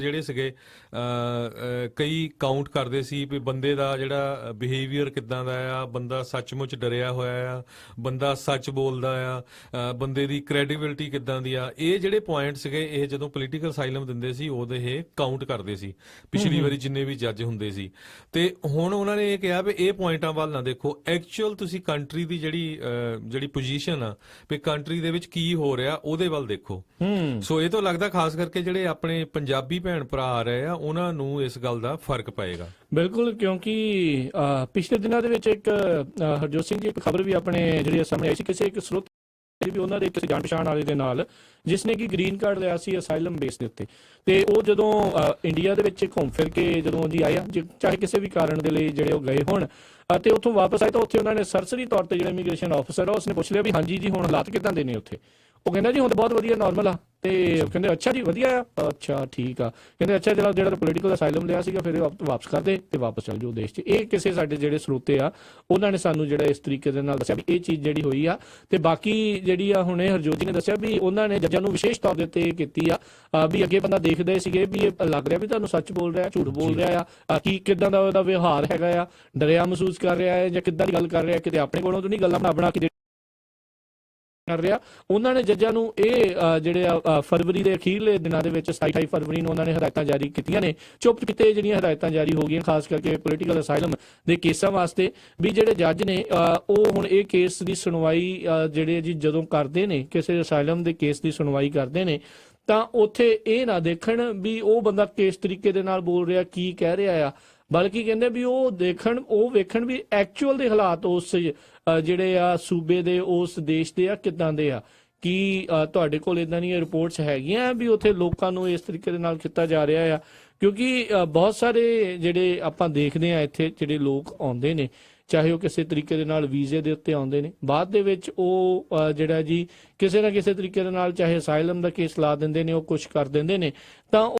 ਜਿਹੜੇ ਸੀਗੇ ਕਈ ਕਾਊਂਟ ਕਰਦੇ ਸੀ ਵੀ ਬੰਦੇ ਦਾ ਜਿਹੜਾ ਬਿਹੇਵੀਅਰ ਕਿੱਦਾਂ ਦਾ ਆ, ਬੰਦਾ ਸੱਚਮੁੱਚ ਡਰਿਆ ਹੋਇਆ ਆ, ਬੰਦਾ ਸੱਚ ਬੋਲਦਾ ਆ, ਬੰਦੇ ਦੀ ਕ੍ਰੈਡੀਬਿਲਿਟੀ ਕਿੱਦਾਂ ਦੀ ਆ। ਇਹ ਜਿਹੜੇ ਪੁਆਇੰਟ ਸੀਗੇ ਇਹ ਜਦੋਂ ਪੋਲੀਟੀਕਲ ਅਸਾਈਲਮ ਦਿੰਦੇ ਸੀ ਉਦੋਂ ਇਹ ਕਾਊਂਟ ਕਰਦੇ ਸੀ ਪਿਛਲੀ ਵਾਰੀ ਜਿੰਨੇ ਵੀ ਜੱਜ ਹੁੰਦੇ ਸੀ। ਤੇ ਹੁਣ ਉਹਨਾਂ ਨੇ ਇਹ ਕਿਹਾ ਵੀ ਇਹ ਪੁਆਇੰਟਾਂ ਵੱਲ ਨਾ ਦੇਖੋ, ਐਕਚੁਅਲ ਤੁਸੀਂ ਕੰਟਰੀ ਦੀ ਜਿਹੜੀ ਪੋਜੀਸ਼ਨ ਆ ਵੀ ਕੰਟਰੀ ਦੇ ਵਿੱਚ ਕੀ ਹੋ ਰਿਹਾ ਉਹਦੇ ਵੱਲ ਦੇਖੋ। ਸੋ ਇਹ ਤੋਂ ਲੱਗਦਾ ਖਾਸ ਕਰਕੇ ਜਿਹੜੇ ਆਪਣੇ ਪੰਜਾਬੀ ਭੈਣ ਭਰਾ ਆ ਰਹੇ ਆ ਉਹਨਾਂ ਨੂੰ ਇਸ ਗੱਲ ਦਾ ਫਰਕ ਪਏਗਾ। ਬਿਲਕੁਲ, ਕਿਉਂਕਿ ਪਿਛਲੇ ਦਿਨਾਂ ਦੇ ਵਿੱਚ ਇੱਕ ਹਰਜੋਤ ਸਿੰਘ ਜੀ ਇੱਕ ਖਬਰ ਵੀ ਆਪਣੇ ਜਿਹੜੀ ਸਾਹਮਣੇ ਆਈ ਸੀ ਕਿਸੇ ਇੱਕ ਸਰੋਤ ਵੀ ਉਹਨਾਂ ਦੇ ਕਿਸੇ ਜਾਣ ਪਛਾਣ ਵਾਲੇ ਦੇ ਨਾਲ ਜਿਸ ਨੇ ਕਿ ਗ੍ਰੀਨ ਕਾਰਡ ਲਿਆ ਸੀ ਅਸਾਈਲਮ ਬੇਸ ਦੇ ਉੱਤੇ, ਤੇ ਉਹ ਜਦੋਂ ਇੰਡੀਆ ਦੇ ਵਿੱਚ ਘੁੰਮ ਫਿਰ ਕੇ ਜਦੋਂ ਜੀ ਆਇਆ, ਚਾਹੇ ਕਿਸੇ ਵੀ ਕਾਰਨ ਦੇ ਲਈ ਜਿਹੜੇ ਉਹ ਗਏ ਹੋਣ ਅਤੇ ਉੱਥੋਂ ਵਾਪਸ ਆਏ ਤਾਂ ਉੱਥੇ ਉਹਨਾਂ ਨੇ ਸਰਸਰੀ ਤੌਰ ਤੇ ਜਿਹੜਾ ਇਮੀਗ੍ਰੇਸ਼ਨ ਆਫਿਸਰ ਆ ਉਸਨੇ ਪੁੱਛ ਲਿਆ ਵੀ ਹਾਂਜੀ ਜੀ ਹੁਣ ਹਾਲਾਤ ਕਿੱਦਾਂ ਦੇ ਨੇ ਉੱਥੇ। ਉਹ ਕਹਿੰਦਾ ਜੀ ਹੁਣ ਤਾਂ ਬਹੁਤ ਵਧੀਆ ਨਾਰਮਲ ਆ। ਤੇ ਕਹਿੰਦੇ ਅੱਛਾ ਜੀ ਵਧੀਆ ਆ, ਅੱਛਾ ਠੀਕ ਆ। ਕਹਿੰਦੇ ਅੱਛਾ ਜਿਹੜਾ ਪੋਲੀਟੀਕਲ ਅਸਾਈਲਮ ਲਿਆ ਸੀਗਾ ਫਿਰ ਵਾਪਸ ਕਰ ਦੇ ਤੇ ਵਾਪਸ ਚੱਲ ਜਾਓ ਦੇਸ਼ 'ਚ। ਇਹ ਕਿਸੇ ਸਾਡੇ ਜਿਹੜੇ ਸਰੋਤੇ ਆ ਉਹਨਾਂ ਨੇ ਸਾਨੂੰ ਜਿਹੜਾ ਇਸ ਤਰੀਕੇ ਦੇ ਨਾਲ ਦੱਸਿਆ ਵੀ ਇਹ ਚੀਜ਼ ਜਿਹੜੀ ਹੋਈ ਆ। ਤੇ ਬਾਕੀ ਜਿਹੜੀ ਆ ਹੁਣੇ ਹਰਜੋਤ ਜੀ ਨੇ ਦੱਸਿਆ ਵੀ ਉਹਨਾਂ ਨੇ ਜੱਜਾਂ ਨੂੰ ਵਿਸ਼ੇਸ਼ ਤੌਰ ਦੇ ਉੱਤੇ ਕੀਤੀ ਆ ਵੀ ਅੱਗੇ ਬੰਦਾ ਦੇਖਦੇ ਸੀਗੇ ਵੀ ਇਹ ਲੱਗ ਰਿਹਾ ਵੀ ਤੁਹਾਨੂੰ ਸੱਚ ਬੋਲ ਰਿਹਾ ਝੂਠ ਬੋਲ ਰਿਹਾ ਆ, ਕੀ ਕਿੱਦਾਂ ਦਾ ਉਹਦਾ ਵਿਵਹਾਰ ਹੈਗਾ ਆ, ਡਰਿਆ ਮਹਿਸੂਸ ਕਰ ਰਿਹਾ ਹੈ ਜਾਂ ਕਿੱਦਾਂ ਦੀ ਗੱਲ ਕਰ ਰਿਹਾ, ਕਿਤੇ ਆਪਣੇ ਕੋਲੋਂ ਤਾਂ ਨਹੀਂ ਗੱਲਾਂ ਬਣਾ ਕੇ ਕਰ ਰਿਹਾ। ਉਹਨਾਂ ਨੇ ਜੱਜਾਂ ਨੂੰ ਇਹ ਜਿਹੜੇ ਫਰਵਰੀ ਦੇ ਅਖੀਰਲੇ ਦਿਨਾਂ ਦੇ ਵਿੱਚ 27 ਫਰਵਰੀ ਨੂੰ ਉਹਨਾਂ ਨੇ ਹਦਾਇਤਾਂ ਜਾਰੀ ਕੀਤੀਆਂ ਨੇ। ਚੁੱਪ ਚੁਪੀਤੇ ਜਿਹੜੀਆਂ ਹਦਾਇਤਾਂ ਜਾਰੀ ਹੋ ਗਈਆਂ ਖਾਸ ਕਰਕੇ ਪੋਲੀਟੀਕਲ ਅਸਾਈਲਮ ਦੇ ਕੇਸਾਂ ਵਾਸਤੇ ਵੀ ਜਿਹੜੇ ਜੱਜ ਨੇ ਉਹ ਹੁਣ ਇਹ ਕੇਸ ਦੀ ਸੁਣਵਾਈ ਜਿਹੜੇ ਜੀ ਜਦੋਂ ਕਰਦੇ ਨੇ ਕਿਸੇ ਅਸਾਈਲਮ ਦੇ ਕੇਸ ਦੀ ਸੁਣਵਾਈ ਕਰਦੇ ਨੇ ਤਾਂ ਉੱਥੇ ਇਹ ਨਾ ਦੇਖਣ ਵੀ ਉਹ ਬੰਦਾ ਕਿਸ ਤਰੀਕੇ ਦੇ ਨਾਲ ਬੋਲ ਰਿਹਾ ਕੀ ਕਹਿ ਰਿਹਾ ਆ, ਬਲਕਿ ਕਹਿੰਦੇ ਵੀ ਉਹ ਵੇਖਣ ਵੀ ਐਕਚੁਅਲ ਦੇ ਹਾਲਾਤ ਉਸ ਜਿਹੜੇ ਆ ਸੂਬੇ ਦੇ ਉਸ ਦੇਸ਼ ਦੇ ਆ ਕਿੱਦਾਂ ਦੇ ਆ। ਕੀ ਤੁਹਾਡੇ ਕੋਲ ਇਦਾਂ ਦੀਆਂ ਰਿਪੋਰਟਸ ਹੈਗੀਆਂ ਵੀ ਉੱਥੇ ਲੋਕਾਂ ਨੂੰ ਇਸ ਤਰੀਕੇ ਦੇ ਨਾਲ ਕੀਤਾ ਜਾ ਰਿਹਾ ਆ? ਕਿਉਂਕਿ ਬਹੁਤ ਸਾਰੇ ਜਿਹੜੇ ਆਪਾਂ ਦੇਖਦੇ ਆ ਇੱਥੇ ਜਿਹੜੇ ਲੋਕ ਆਉਂਦੇ ਨੇ ਚਾਹੇ ਉਹ ਕਿਸੇ ਤਰੀਕੇ ਦੇ ਨਾਲ ਵੀਜ਼ੇ ਦੇ ਉੱਤੇ ਆਉਂਦੇ ਨੇ, ਬਾਅਦ ਦੇ ਵਿੱਚ ਉਹ ਜਿਹੜਾ ਜੀ ਕਿਸੇ ਨਾ ਕਿਸੇ ਤਰੀਕੇ ਦੇ ਨਾਲ ਚਾਹੇ ਅਸਾਈਲਮ ਦਾ ਕੇਸ ਲਾ ਦਿੰਦੇ ਨੇ, ਉਹ ਕੁਛ ਕਰ ਦਿੰਦੇ ਨੇ ਤਾਂ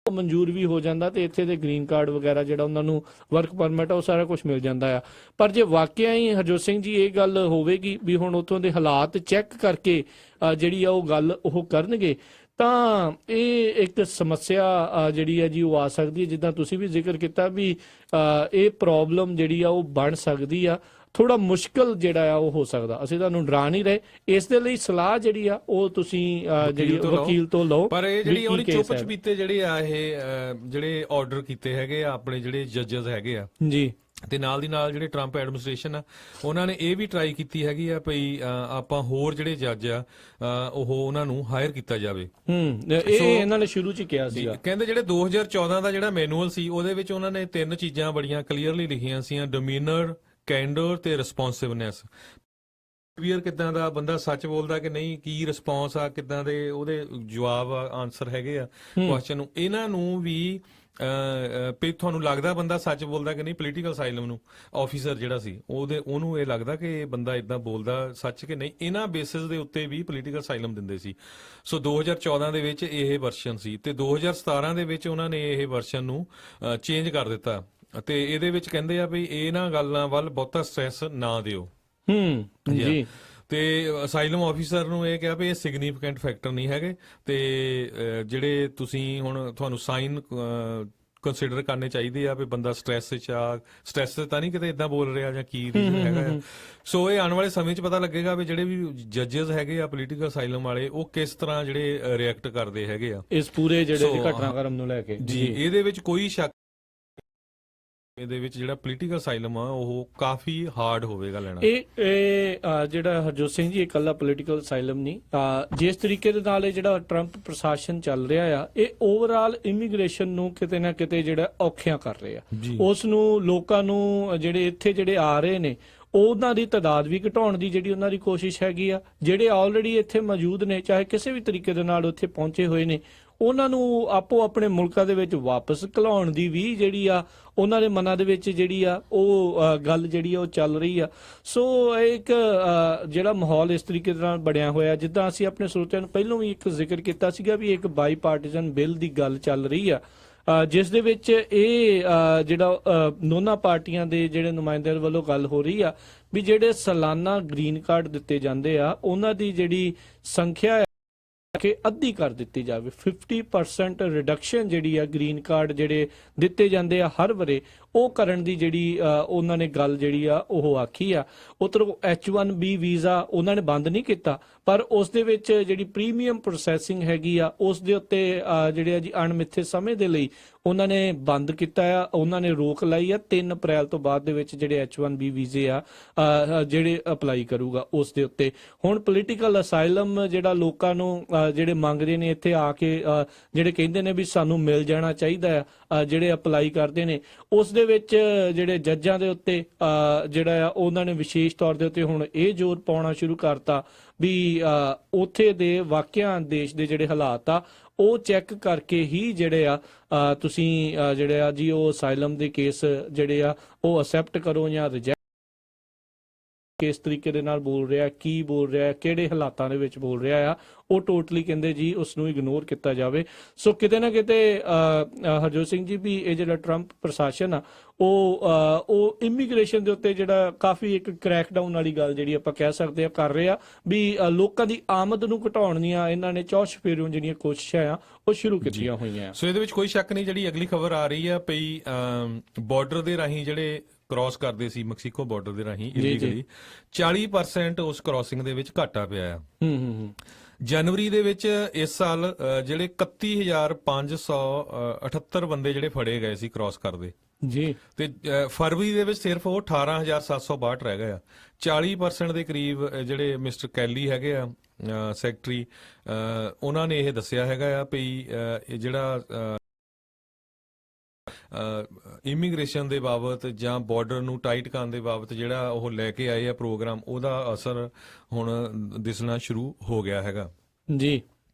ਮਨਜ਼ੂਰ ਵੀ ਹੋ ਜਾਂਦਾ ਤੇ ਇੱਥੇ ਦੇ ਗ੍ਰੀਨ ਕਾਰਡ ਵਗੈਰਾ ਜਿਹੜਾ ਉਹਨਾਂ ਨੂੰ ਵਰਕ ਪਰਮਿਟ ਉਹ ਸਾਰਾ ਕੁਝ ਮਿਲ ਜਾਂਦਾ ਆ। ਪਰ ਜੇ ਵਾਕਿਆ ਹੀ ਹਰਜੋਤ ਸਿੰਘ ਜੀ ਇਹ ਗੱਲ ਹੋਵੇਗੀ ਵੀ ਹੁਣ ਉੱਥੋਂ ਦੇ ਹਾਲਾਤ ਚੈੱਕ ਕਰਕੇ ਜਿਹੜੀ ਆ ਉਹ ਗੱਲ ਉਹ ਕਰਨਗੇ ਤਾਂ ਇਹ ਇੱਕ ਸਮੱਸਿਆ ਜਿਹੜੀ ਹੈ ਜੀ ਉਹ ਆ ਸਕਦੀ ਹੈ। ਜਿੱਦਾਂ ਤੁਸੀਂ ਵੀ ਜ਼ਿਕਰ ਕੀਤਾ ਵੀ ਇਹ ਪ੍ਰੋਬਲਮ ਜਿਹੜੀ ਆ ਉਹ ਬਣ ਸਕਦੀ ਆ, ਥੋੜਾ ਮੁਸ਼ਕਲ ਜਿਹੜਾ ਆ ਉਹ ਹੋ ਸਕਦਾ। ਅਸੀਂ ਤੁਹਾਨੂੰ ਡਰਾ ਨਹੀਂ ਰਹੇ, ਇਸ ਦੇ ਲਈ ਸਲਾਹ ਜਿਹੜੀ ਆ ਉਹ ਤੁਸੀਂ ਜਿਹੜੀ ਵਕੀਲ ਤੋਂ ਲਓ। ਪਰ ਇਹ ਜਿਹੜੀ ਉਹਦੀ ਚੁੱਪ ਚਪੀਤੇ ਜਿਹੜੇ ਆ ਇਹ ਜਿਹੜੇ ਆਰਡਰ ਕੀਤੇ ਹੈਗੇ ਆ ਆਪਣੇ ਜਿਹੜੇ ਜੱਜਸ ਹੈਗੇ ਆ ਜੀ, ਤੇ ਨਾਲ ਦੀ ਨਾਲ ਜਿਹੜੇ ਟਰੰਪ ਐਡਮਿਨਿਸਟ੍ਰੇਸ਼ਨ ਆ ਉਹਨਾਂ ਨੇ ਇਹ ਵੀ ਟਰਾਈ ਕੀਤੀ ਹੈਗੀ ਆ ਭਈ ਆਪਾਂ ਹੋਰ ਜਿਹੜੇ ਜੱਜ ਆ ਉਹ ਉਹਨਾਂ ਨੂੰ ਹਾਇਰ ਕੀਤਾ ਜਾਵੇ। ਇਹ ਇਹਨਾਂ ਨੇ ਸ਼ੁਰੂ ਚ ਕਿਹਾ ਸੀਗਾ। ਕਹਿੰਦੇ ਜਿਹੜੇ 2014 ਦਾ ਜਿਹੜਾ ਮੈਨੂਅਲ ਸੀ ਉਹਦੇ ਵਿੱਚ ਉਹਨਾਂ ਨੇ 3 ਚੀਜ਼ਾਂ ਬੜੀਆਂ ਕਲੀਅਰਲੀ ਲਿਖੀਆਂ ਸੀਆਂ, ਡੋਮੀਨਰ, ਕੈਂਡਰ ਤੇ ਰਿਸਪੌਂਸਿਵਨੈਸ। ਬਿਹੇਵੀਅਰ ਕਿੱਦਾਂ ਦਾ, ਬੰਦਾ ਸੱਚ ਬੋਲਦਾ ਕਿ ਨਹੀਂ, ਕੀ ਰਿਸਪੌਂਸ ਆ, ਕਿੱਦਾਂ ਦੇ ਉਹਦੇ ਜਵਾਬ ਆਨਸਰ ਹੈਗੇ ਆ ਕੁਐਸਚਨ ਨੂੰ। ਇਹਨਾਂ ਨੂੰ ਵੀ ਤੁਹਾਨੂੰ ਲੱਗਦਾ ਬੰਦਾ ਸੱਚ ਬੋਲਦਾ ਕਿ ਨਹੀਂ, ਪੋਲੀਟੀਕਲ ਅਸਾਈਲਮ ਨੂੰ ਆਫੀਸਰ ਜਿਹੜਾ ਸੀ ਉਹਨੂੰ ਇਹ ਲੱਗਦਾ ਕਿ ਬੰਦਾ ਇਦਾਂ ਬੋਲਦਾ ਸੱਚ ਕਿ ਨਹੀਂ, ਇਹਨਾਂ ਬੇਸਿਸ ਦੇ ਉੱਤੇ ਵੀ ਪੋਲੀਟੀਕਲ ਅਸਾਈਲਮ ਦਿੰਦੇ ਸੀ। ਸੋ 2014 ਦੇ ਵਿੱਚ ਇਹ ਵਰਸ਼ਨ ਸੀ ਤੇ 2017 ਦੇ ਵਿੱਚ ਉਹਨਾਂ ਨੇ ਇਹ ਵਰਸ਼ਨ ਨੂੰ ਚੇਂਜ ਕਰ ਦਿੱਤਾ ਤੇ ਇਹਦੇ ਵਿੱਚ ਕਹਿੰਦੇ ਆ ਵੀ ਇਹਨਾਂ ਗੱਲਾਂ ਵੱਲ ਬਹੁਤਾ ਸਟ੍ਰੈਸ ਨਾ ਦਿਓ। ਜੀ, ਤੇ ਅਸਾਈਲਮ ਆਫੀਸਰ ਨੂੰ ਇਹ ਕਿਹਾ ਵੀ ਇਹ ਸਿਗਨੀਫੀਕੈਂਟ ਫੈਕਟਰ ਨਹੀਂ ਹੈਗੇ ਤੇ ਜਿਹੜੇ ਤੁਸੀਂ ਹੁਣ ਤੁਹਾਨੂੰ ਸਾਈਨ ਕੰਸੀਡਰ ਕਰਨੇ ਚਾਹੀਦੇ ਆ ਵੀ ਬੰਦਾ ਸਟ੍ਰੈਸ ਤਾਂ ਨਹੀਂ ਕਿਤੇ ਇਦਾਂ ਬੋਲ ਰਿਹਾ ਜਾਂ ਕੀ ਰੀਜ਼ਨ ਹੈਗਾ। ਸੋ ਇਹ ਆਉਣ ਵਾਲੇ ਸਮੇਂ 'ਚ ਪਤਾ ਲੱਗੇਗਾ ਵੀ ਜਿਹੜੇ ਵੀ ਜੱਜਸ ਹੈਗੇ ਆ ਪੋਲੀਟੀਕਲ ਅਸਾਈਲਮ ਵਾਲੇ ਉਹ ਕਿਸ ਤਰ੍ਹਾਂ ਜਿਹੜੇ ਰਿਐਕਟ ਕਰਦੇ ਹੈਗੇ ਆ ਇਸ ਪੂਰੇ ਜਿਹੜੇ ਘਟਨਾਕ੍ਰਮ ਨੂੰ ਲੈ ਕੇ। ਜੀ, ਇਹਦੇ ਵਿੱਚ ਕੋਈ ਸ਼ੱਕ ਇਹਦੇ ਵਿੱਚ ਜਿਹੜਾ ਪੋਲੀਟੀਕਲ ਅਸਾਈਲਮ ਆ ਉਹ ਕਾਫੀ ਹਾਰਡ ਹੋਵੇਗਾ ਲੈਣਾ। ਇਹ ਜਿਹੜਾ ਹਰਜੋਤ ਸਿੰਘ ਜੀ ਇਕੱਲਾ ਪੋਲੀਟੀਕਲ ਅਸਾਈਲਮ ਨਹੀਂ, ਜਿਸ ਤਰੀਕੇ ਦੇ ਨਾਲ ਇਹ ਜਿਹੜਾ ਟਰੰਪ ਪ੍ਰਸ਼ਾਸਨ ਚੱਲ ਰਿਹਾ ਆ ਇਹ ਓਵਰਆਲ ਇਮੀਗ੍ਰੇਸ਼ਨ ਨੂੰ ਕਿਤੇ ਨਾ ਕਿਤੇ ਜਿਹੜਾ ਔਖਿਆਂ ਕਰ ਰਿਹਾ, ਉਸ ਨੂੰ ਲੋਕਾਂ ਨੂੰ ਜਿਹੜੇ ਇੱਥੇ ਜਿਹੜੇ ਆ ਰਹੇ ਨੇ ਉਹਨਾਂ ਦੀ ਤਾਦਾਦ ਵੀ ਘਟਾਉਣ ਦੀ ਜਿਹੜੀ ਉਹਨਾਂ ਦੀ ਕੋਸ਼ਿਸ਼ ਹੈਗੀ ਆ। ਜਿਹੜੇ ਆਲਰੇਡੀ ਇੱਥੇ ਮੌਜੂਦ ਨੇ ਚਾਹੇ ਕਿਸੇ ਵੀ ਤਰੀਕੇ ਦੇ ਨਾਲ ਉੱਥੇ ਪਹੁੰਚੇ ਹੋਏ ਨੇ ਉਹਨਾਂ ਨੂੰ ਆਪੋ ਆਪਣੇ ਮੁਲਕਾਂ ਦੇ ਵਿੱਚ ਵਾਪਸ ਘਲਾਉਣ ਦੀ ਵੀ ਜਿਹੜੀ ਆ ਉਹਨਾਂ ਦੇ ਮਨਾਂ ਦੇ ਵਿੱਚ ਜਿਹੜੀ ਆ ਉਹ ਗੱਲ ਜਿਹੜੀ ਆ ਉਹ ਚੱਲ ਰਹੀ ਆ। ਸੋ ਇੱਕ ਜਿਹੜਾ ਮਾਹੌਲ ਇਸ ਤਰੀਕੇ ਦੇ ਨਾਲ ਬਣਿਆ ਹੋਇਆ, ਜਿੱਦਾਂ ਅਸੀਂ ਆਪਣੇ ਸਰੋਤਿਆਂ ਨੂੰ ਪਹਿਲਾਂ ਵੀ ਇੱਕ ਜ਼ਿਕਰ ਕੀਤਾ ਸੀਗਾ ਵੀ ਇੱਕ ਬਾਈ ਪਾਰਟੀਜ਼ਨ ਬਿੱਲ ਦੀ ਗੱਲ ਚੱਲ ਰਹੀ ਆ ਜਿਸ ਦੇ ਵਿੱਚ ਇਹ ਜਿਹੜਾ ਦੋਨਾਂ ਪਾਰਟੀਆਂ ਦੇ ਜਿਹੜੇ ਨੁਮਾਇੰਦਿਆਂ ਵੱਲੋਂ ਗੱਲ ਹੋ ਰਹੀ ਆ ਵੀ ਜਿਹੜੇ ਸਾਲਾਨਾ ਗ੍ਰੀਨ ਕਾਰਡ ਦਿੱਤੇ ਜਾਂਦੇ ਆ ਉਹਨਾਂ ਦੀ ਜਿਹੜੀ ਸੰਖਿਆ ਕਿ ਅੱਧੀ ਕਰ ਦਿੱਤੀ ਜਾਵੇ। 50% ਰਿਡਕਸ਼ਨ ਜਿਹੜੀ ਆ ਗ੍ਰੀਨ ਕਾਰਡ ਜਿਹੜੇ ਦਿੱਤੇ ਜਾਂਦੇ ਆ ਹਰ ਵਰੇ, ਉਹ ਕਰਨ ਦੀ ਜਿਹੜੀ ਉਹਨਾਂ ਨੇ ਗੱਲ ਜਿਹੜੀ ਆ ਉਹ ਆਖੀ ਆ। ਉੱਧਰੋਂ H1B ਵੀਜ਼ਾ ਉਹਨਾਂ ਨੇ ਬੰਦ ਨਹੀਂ ਕੀਤਾ, ਪਰ ਉਸ ਦੇ ਵਿੱਚ ਜਿਹੜੀ ਪ੍ਰੀਮੀਅਮ ਪ੍ਰੋਸੈਸਿੰਗ ਹੈਗੀ ਆ ਉਸ ਦੇ ਉੱਤੇ ਜਿਹੜੇ ਆ ਜੀ ਅਣਮਿੱਥੇ ਸਮੇਂ ਦੇ ਲਈ ਉਹਨਾਂ ਨੇ ਬੰਦ ਕੀਤਾ ਆ, ਉਹਨਾਂ ਨੇ ਰੋਕ ਲਾਈ ਆ। 3 ਅਪ੍ਰੈਲ ਤੋਂ ਬਾਅਦ ਦੇ ਵਿੱਚ ਜਿਹੜੇ H1B ਵੀਜ਼ੇ ਆ ਜਿਹੜੇ ਅਪਲਾਈ ਕਰੂਗਾ ਉਸ ਦੇ ਉੱਤੇ। ਹੁਣ ਪੋਲੀਟੀਕਲ ਅਸਾਈਲਮ ਜਿਹੜਾ ਲੋਕਾਂ ਨੂੰ ਜਿਹੜੇ ਮੰਗਦੇ ਨੇ ਇੱਥੇ ਆ ਕੇ, ਜਿਹੜੇ ਕਹਿੰਦੇ ਨੇ ਵੀ ਸਾਨੂੰ ਮਿਲ ਜਾਣਾ ਚਾਹੀਦਾ ਆ, ਜਿਹੜੇ ਅਪਲਾਈ ਕਰਦੇ ਨੇ, ਉਸ ਦੇ ਵਿੱਚ ਜਿਹੜੇ ਜੱਜਾਂ ਦੇ ਉੱਤੇ ਜਿਹੜਾ ਆ ਉਹਨਾਂ ਨੇ ਵਿਸ਼ੇਸ਼ ਤੌਰ ਦੇ ਉੱਤੇ ਹੁਣ ਇਹ ਜ਼ੋਰ ਪਾਉਣਾ ਸ਼ੁਰੂ ਕਰਤਾ ਵੀ ਉੱਥੇ ਦੇ ਵਾਕਿਆ ਦੇਸ਼ ਦੇ ਜਿਹੜੇ ਹਾਲਾਤ ਆ ਉਹ ਚੈੱਕ ਕਰਕੇ ਹੀ ਜਿਹੜੇ ਆ ਤੁਸੀਂ ਜਿਹੜੇ ਆ ਜੀ ਉਹ ਅਸਾਈਲਮ ਦੇ ਕੇਸ ਜਿਹੜੇ ਆ ਉਹ ਅਸੈਪਟ ਕਰੋ ਜਾਂ ਰਿਜੈਕਟ। ਕਿਸ ਤਰੀਕੇ ਦੇ ਨਾਲ ਬੋਲ ਰਿਹਾ, ਕੀ ਬੋਲ ਰਿਹਾ, ਕਿਹੜੇ ਹਾਲਾਤਾਂ ਦੇ ਵਿੱਚ ਬੋਲ ਰਿਹਾ ਆ, ਉਹ ਟੋਟਲੀ ਕਹਿੰਦੇ ਜੀ ਉਸ ਨੂੰ ਇਗਨੋਰ ਕੀਤਾ ਜਾਵੇ। ਸੋ ਕਿਤੇ ਨਾ ਕਿਤੇ ਹਰਜੋਤ ਸਿੰਘ ਜੀ ਵੀ ਇਹ ਜਿਹੜਾ ਟਰੰਪ ਪ੍ਰਸ਼ਾਸਨ ਆ ਉਹ ਇਮੀਗ੍ਰੇਸ਼ਨ ਦੇ ਉੱਤੇ ਜਿਹੜਾ ਕਾਫੀ ਇੱਕ ਕ੍ਰੈਕਡਾਊਨ ਵਾਲੀ ਗੱਲ ਜਿਹੜੀ ਆਪਾਂ ਕਹਿ ਸਕਦੇ ਆ ਕਰ ਰਿਹਾ ਵੀ ਲੋਕਾਂ ਦੀ ਆਮਦ ਨੂੰ ਘਟਾਉਣ ਦੀਆਂ ਇਹਨਾਂ ਨੇ ਚੌਸ਼ਫੇਰਿਓਂ ਜਿਹੜੀਆਂ ਕੋਸ਼ਿਸ਼ਾਂ ਆ ਉਹ ਸ਼ੁਰੂ ਕੀਤੀਆਂ ਹੋਈਆਂ। ਸੋ ਇਹਦੇ ਵਿੱਚ ਕੋਈ ਸ਼ੱਕ ਨਹੀਂ, ਜਿਹੜੀ ਅਗਲੀ ਖਬਰ ਆ ਰਹੀ ਆ ਪਈ ਬਾਰਡਰ ਦੇ ਰਾਹੀਂ ਜਿਹੜੇ ਕ੍ਰਾਸ ਕਰਦੇ ਸੀ ਮੈਕਸੀਕੋ ਬਾਰਡਰ ਦੇ ਰਾਹੀਂ ਇਲੀਗਲੀ, 40% ਉਸ ਕ੍ਰਾਸਿੰਗ ਦੇ ਵਿੱਚ ਘਾਟਾ ਪਿਆ ਆ। ਜਨਵਰੀ ਦੇ ਵਿੱਚ ਇਸ ਸਾਲ ਜਿਹੜੇ 31,578 ਬੰਦੇ ਜਿਹੜੇ ਫੜੇ ਗਏ ਸੀ ਕ੍ਰਾਸ ਕਰਦੇ ਜੀ, ਤੇ ਫਰਵਰੀ ਦੇ ਵਿੱਚ ਸਿਰਫ ਉਹ 18,762 ਰਹਿ ਗਏ ਆ। 40% ਦੇ ਕਰੀਬ ਜਿਹੜੇ ਮਿਸਟਰ ਕੈਲੀ ਹੈਗੇ ਆ ਸੈਕਟਰੀ, ਉਹਨਾਂ ਨੇ ਇਹ ਦੱਸਿਆ ਹੈਗਾ ਆ ਵੀ ਇਹ ਜਿਹੜਾ ਇਮੀਗ੍ਰੇਸ਼ਨ ਦੇ ਬਾਬਤ ਜਾਂ ਬਾਰਡਰ ਨੂੰ ਟਾਈਟ ਕਰਨ ਦੇ ਬਾਬਤ ਜਿਹੜਾ ਉਹ ਲੈ ਕੇ ਆਏ ਆ ਪ੍ਰੋਗਰਾਮ, ਉਹਦਾ ਅਸਰ ਹੁਣ ਦਿਸਣਾ ਸ਼ੁਰੂ ਹੋ ਗਿਆ ਹੈਗਾ। ਜੀ